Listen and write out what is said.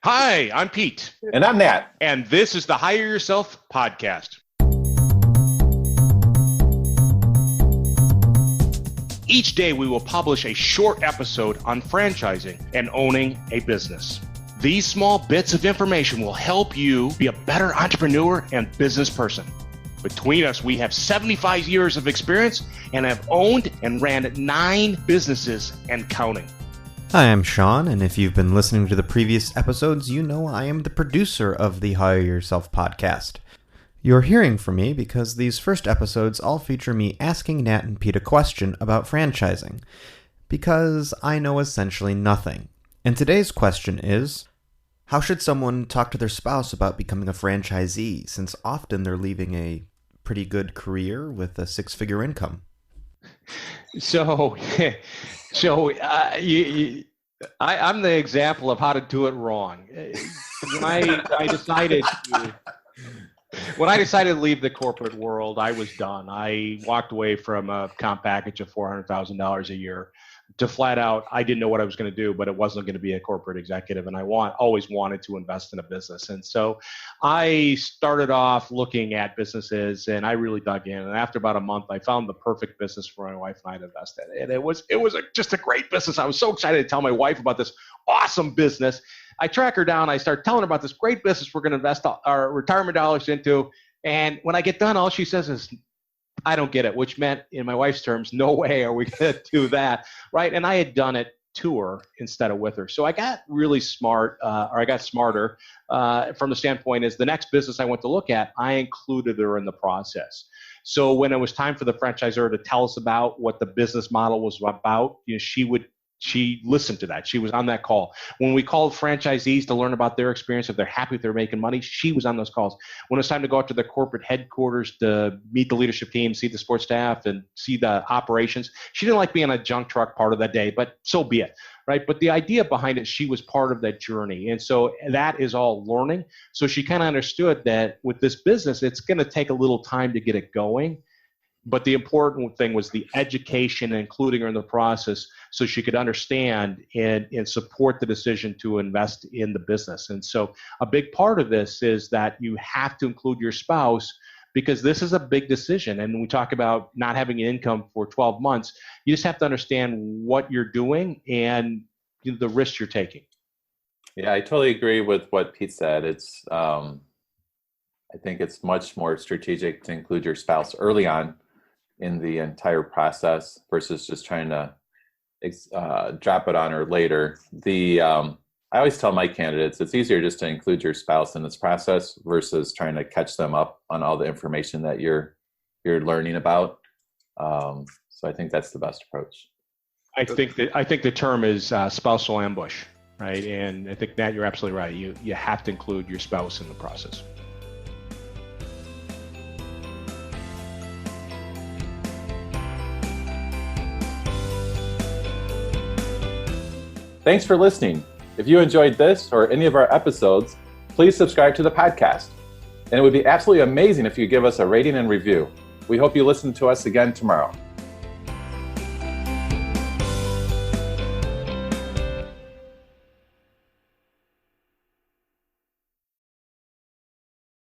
Hi, I'm Pete. And I'm Nat. And this is the Hire Yourself podcast. Each day we will publish a short episode on franchising and owning a business. These small bits of information will help you be a better entrepreneur and business person. Between us, we have 75 years of experience and have owned and ran 9 businesses and counting. Hi, I'm Sean, and if you've been listening to the previous episodes, you know I am the producer of the Hire Yourself podcast. You're hearing from me because these first episodes all feature me asking Nat and Pete a question about franchising, because I know essentially nothing. And today's question is, how should someone talk to their spouse about becoming a franchisee, since often they're leaving a pretty good career with a 6-figure income? I'm the example of how to do it wrong. When I decided to leave the corporate world, I was done. I walked away from a comp package of $400,000 a year to flat out, I didn't know what I was going to do, but it wasn't going to be a corporate executive. And I always wanted to invest in a business. And so I started off looking at businesses and I really dug in. And after about a month, I found the perfect business for my wife and I to invest in. And it was just a great business. I was so excited to tell my wife about this awesome business. I track her down. I start telling her about this great business we're going to invest our retirement dollars into. And when I get done, all she says is, I don't get it, which meant in my wife's terms, no way are we going to do that, right? And I had done it to her instead of with her. So I got really smart, or I got smarter from the standpoint is the next business I went to look at, I included her in the process. So when it was time for the franchisor to tell us about what the business model was about, she listened to that. She was on that call. When we called franchisees to learn about their experience, if they're happy, if they're making money, she was on those calls. When it was time to go out to the corporate headquarters to meet the leadership team, see the sports staff, and see the operations, she didn't like being on a junk truck part of that day, but so be it, right? But the idea behind it, she was part of that journey. And so that is all learning. So she kind of understood that with this business, it's going to take a little time to get it going. But the important thing was the education and including her in the process so she could understand and support the decision to invest in the business. And so a big part of this is that you have to include your spouse because this is a big decision. And when we talk about not having an income for 12 months, you just have to understand what you're doing and the risks you're taking. Yeah, I totally agree with what Pete said. I think it's much more strategic to include your spouse early on in the entire process versus just trying to drop it on her later. I always tell my candidates it's easier just to include your spouse in this process versus trying to catch them up on all the information that you're learning about. So I think that's the best approach. I think the term is spousal ambush, right? And I think, Nat, you're absolutely right. You have to include your spouse in the process. Thanks for listening. If you enjoyed this or any of our episodes, please subscribe to the podcast. And it would be absolutely amazing if you give us a rating and review. We hope you listen to us again tomorrow.